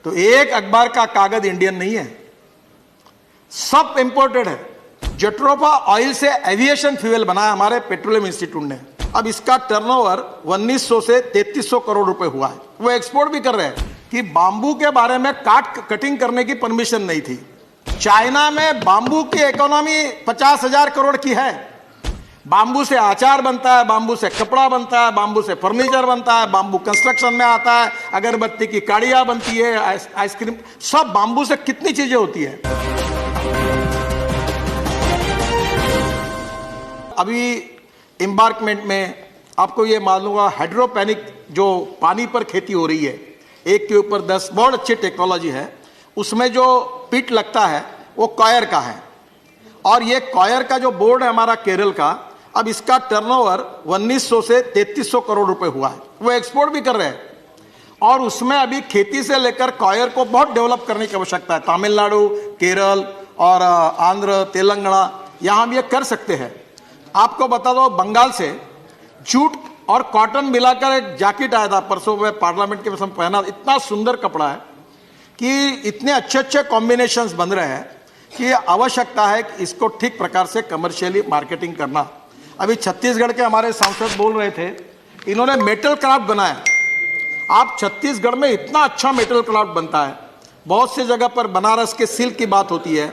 तो एक अखबार का कागज इंडियन नहीं है, सब इंपोर्टेड है। जट्रोफा ऑयल से एविएशन फ्यूल बना है हमारे पेट्रोलियम इंस्टीट्यूट ने। अब इसका टर्नओवर 1900 से 3300 करोड़ रुपए हुआ है। वो एक्सपोर्ट भी कर रहे हैं। कि बांबू के बारे में कटिंग करने की परमिशन नहीं थी। चाइना में बांबू की इकोनॉमी 50,000 करोड़ की है। बांबू से अचार बनता है, बांबू से कपड़ा बनता है, बांबू से फर्नीचर बनता है, बांबू कंस्ट्रक्शन में आता है, अगरबत्ती की काड़ियां बनती है, आइसक्रीम, सब बांबू से कितनी चीजें होती है। अभी एम्बार्कमेंट में आपको ये मालूम होगा, हाइड्रोपोनिक जो पानी पर खेती हो रही है, एक के ऊपर 10, बहुत अच्छी टेक्नोलॉजी है। उसमें जो पिट लगता है वो कॉयर का है, और ये कॉयर का जो बोर्ड है हमारा केरल का, अब इसका टर्नओवर 1900 से 3300 करोड़ रुपए हुआ है। वो एक्सपोर्ट भी कर रहे हैं, और उसमें अभी खेती से लेकर कॉयर को बहुत डेवलप करने की आवश्यकता है। तमिलनाडु, केरल और आंध्र, तेलंगाना, यहाँ भी ये कर सकते हैं। आपको बता दो, बंगाल से जूट और कॉटन मिलाकर एक जैकेट आया था परसों में, पार्लियामेंट के में पहना। इतना सुंदर कपड़ा है कि इतने अच्छे अच्छे कॉम्बिनेशंस बन रहे हैं कि आवश्यकता है कि इसको ठीक प्रकार से कमर्शियली मार्केटिंग करना। अभी छत्तीसगढ़ के हमारे सांसद बोल रहे थे, इन्होंने मेटल क्राफ्ट बनाया। आप छत्तीसगढ़ में इतना अच्छा मेटल क्राफ्ट बनता है, बहुत सी जगह पर बनारस के सिल्क की बात होती है।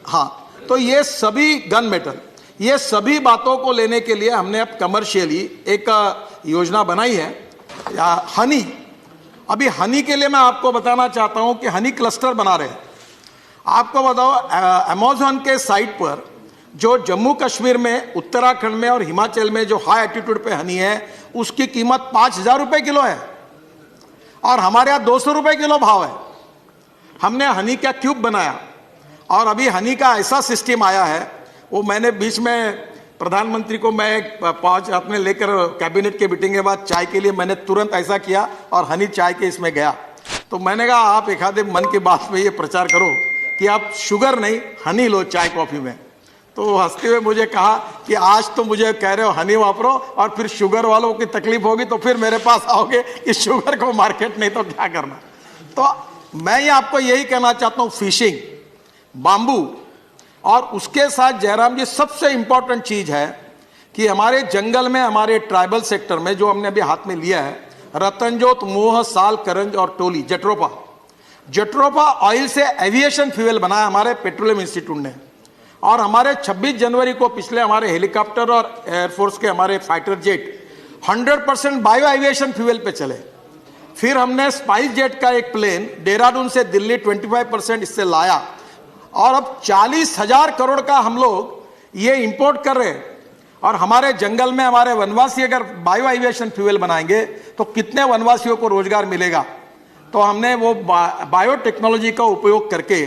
हाँ, तो ये सभी गन मेटल, ये सभी बातों को लेने के लिए हमने अब कमर्शियली एक योजना बनाई है। हनी, अभी हनी के लिए मैं आपको बताना चाहता हूं कि हनी क्लस्टर बना रहे हैं। आपको बताओ, अमेज़न के साइट पर जो जम्मू कश्मीर में, उत्तराखंड में और हिमाचल में जो हाई एल्टीट्यूड पे हनी है, उसकी कीमत 5,000 रुपए किलो है, और हमारे यहाँ 200 रुपए किलो भाव है। हमने हनी का क्यूब बनाया, और अभी हनी का ऐसा सिस्टम आया है, वो मैंने बीच में प्रधानमंत्री को मैं 5 अपने लेकर कैबिनेट के मीटिंग के बाद चाय के लिए मैंने तुरंत ऐसा किया, और हनी चाय के इसमें गया। तो मैंने कहा आप एक आधे मन की बात में ये प्रचार करो कि आप शुगर नहीं, हनी लो चाय कॉफी में। तो हंसते हुए मुझे कहा कि आज तो मुझे कह रहे हो हनी वापरो, और फिर शुगर वालों की तकलीफ होगी तो फिर मेरे पास आओगे कि शुगर को मार्केट नहीं तो क्या करना। तो मैं ये आपको यही कहना चाहता हूँ, फिशिंग, बांबू, और उसके साथ जयराम जी सबसे इंपॉर्टेंट चीज है कि हमारे जंगल में, हमारे ट्राइबल सेक्टर में जो हमने अभी हाथ में लिया है, रतनजोत, मोह, साल, करंज और टोली, जट्रोफा ऑयल से एविएशन फ्यूल बना है हमारे पेट्रोलियम इंस्टीट्यूट ने। और हमारे 26 जनवरी को पिछले हमारे हेलीकॉप्टर और एयरफोर्स के हमारे fighter jet 100% bio aviation fuel पे चले। फिर हमने स्पाइस जेट का एक प्लेन देहरादून से दिल्ली 25% इससे लाया, और अब 40,000 करोड़ का हम लोग ये इंपोर्ट कर रहे हैं। और हमारे जंगल में हमारे वनवासी अगर बायो एविएशन फ्यूल बनाएंगे तो कितने वनवासियों को रोजगार मिलेगा। तो हमने वो बायो टेक्नोलॉजी का उपयोग करके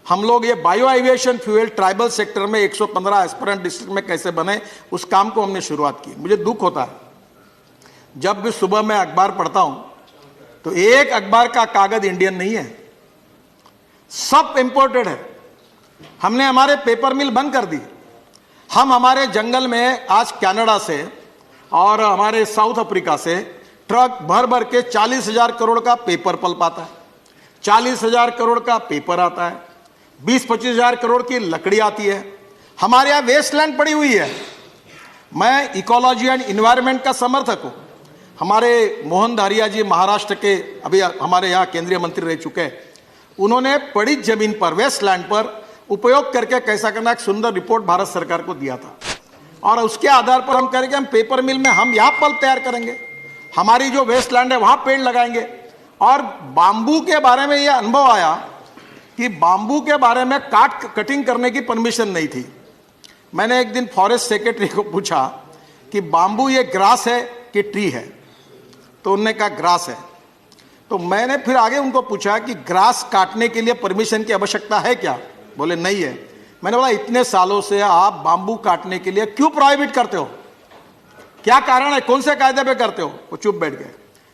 हम लोग ये bio aviation fuel tribal sector में 115 एस्पिरेंट डिस्ट्रिक्ट में कैसे बने, उस काम को हमने शुरुआत की। मुझे दुख होता है जब भी सुबह मैं अखबार पढ़ता हूं तो एक अखबार का कागज इंडियन नहीं है, सब इंपोर्टेड है। हमने हमारे पेपर मिल बंद कर दी। हम हमारे जंगल में आज कनाडा से और हमारे साउथ अफ्रीका से ट्रक भर भर के 40,000 करोड़ का पेपर पल्प आता है, 40,000 करोड़ का पेपर आता है, 20-25,000 करोड़ की लकड़ी आती है। हमारे यहाँ वेस्टलैंड पड़ी हुई है। मैं इकोलॉजी एंड इन्वायरमेंट का समर्थक हूँ। हमारे मोहन धारिया जी महाराष्ट्र के अभी हमारे यहाँ केंद्रीय मंत्री रह चुके हैं। उन्होंने पड़ी जमीन पर, वेस्टलैंड पर उपयोग करके कैसा करना एक सुंदर रिपोर्ट भारत सरकार को दिया था, और उसके आधार पर हम करेंगे, हम पेपर मिल में हम यहाँ पल्प तैयार करेंगे, हमारी जो वेस्टलैंड है वहां पेड़ लगाएंगे। और बांबू के बारे में यह अनुभव आया कि बांबू के बारे में कटिंग करने की परमिशन नहीं थी। मैंने एक दिन फॉरेस्ट सेक्रेटरी को पूछा कि बांबू ये ग्रास है कि ट्री है, तो उन्होंने कहा ग्रास है। तो मैंने फिर आगे उनको पूछा कि ग्रास काटने के लिए परमिशन की आवश्यकता है क्या? बोले नहीं है। मैंने बोला इतने सालों से आप बांबू काटने के लिए क्यों प्रोहिबिट करते हो, क्या कारण है, कौन से कायदे पे करते हो? वो चुप बैठ गए।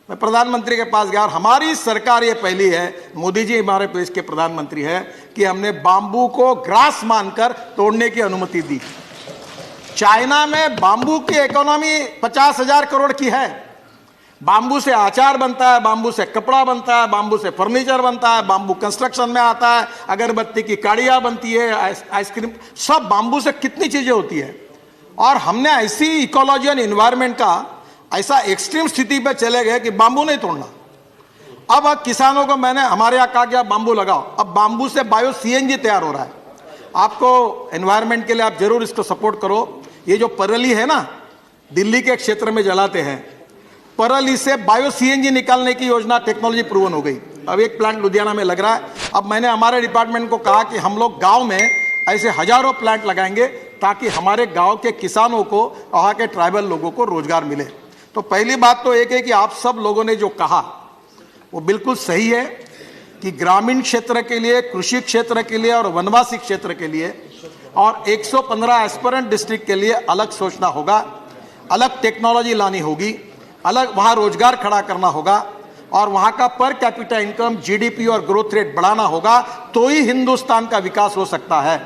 मैं प्रधानमंत्री के पास गया और हमारी सरकार ये पहली है, मोदी जी हमारे देश के प्रधानमंत्री है, कि हमने बांबू को ग्रास मानकर तोड़ने की अनुमति दी। चाइना में बांबू की इकोनॉमी 50,000 करोड़ की है। बाम्बू से अचार बनता है, बाम्बू से कपड़ा बनता है, बाम्बू से फर्नीचर बनता है, बाम्बू कंस्ट्रक्शन में आता है, अगरबत्ती की काड़ियाँ बनती है, आइसक्रीम, सब बाम्बू से कितनी चीज़ें होती है। और हमने ऐसी इकोलॉजी एंड इन्वायरमेंट का ऐसा एक्सट्रीम स्थिति पे चले गए कि बाम्बू नहीं तोड़ना। अब किसानों को मैंने हमारे यहाँ कहा कि आप बाम्बू लगाओ। अब बाम्बू से बायो सीएनजी तैयार हो रहा है। आपको एनवायरनमेंट के लिए आप जरूर इसको सपोर्ट करो। ये जो परली है ना, दिल्ली के क्षेत्र में जलाते हैं, परली से बायो सीएनजी निकालने की योजना टेक्नोलॉजी प्रूवन हो गई। अब एक प्लांट लुधियाना में लग रहा है। अब मैंने हमारे डिपार्टमेंट को कहा कि हम लोग गांव में ऐसे हजारों प्लांट लगाएंगे ताकि हमारे गांव के किसानों को, वहाँ के ट्राइबल लोगों को रोजगार मिले। तो पहली बात तो एक है कि आप सब लोगों ने जो कहा वो बिल्कुल सही है कि ग्रामीण क्षेत्र के लिए, कृषि क्षेत्र के लिए और वनवासी क्षेत्र के लिए और 115 एस्पिरेंट डिस्ट्रिक्ट के लिए अलग सोचना होगा, अलग टेक्नोलॉजी लानी होगी, अलग वहाँ रोजगार खड़ा करना होगा और वहाँ का पर कैपिटा इनकम, जीडीपी और ग्रोथ रेट बढ़ाना होगा, तो ही हिंदुस्तान का विकास हो सकता है।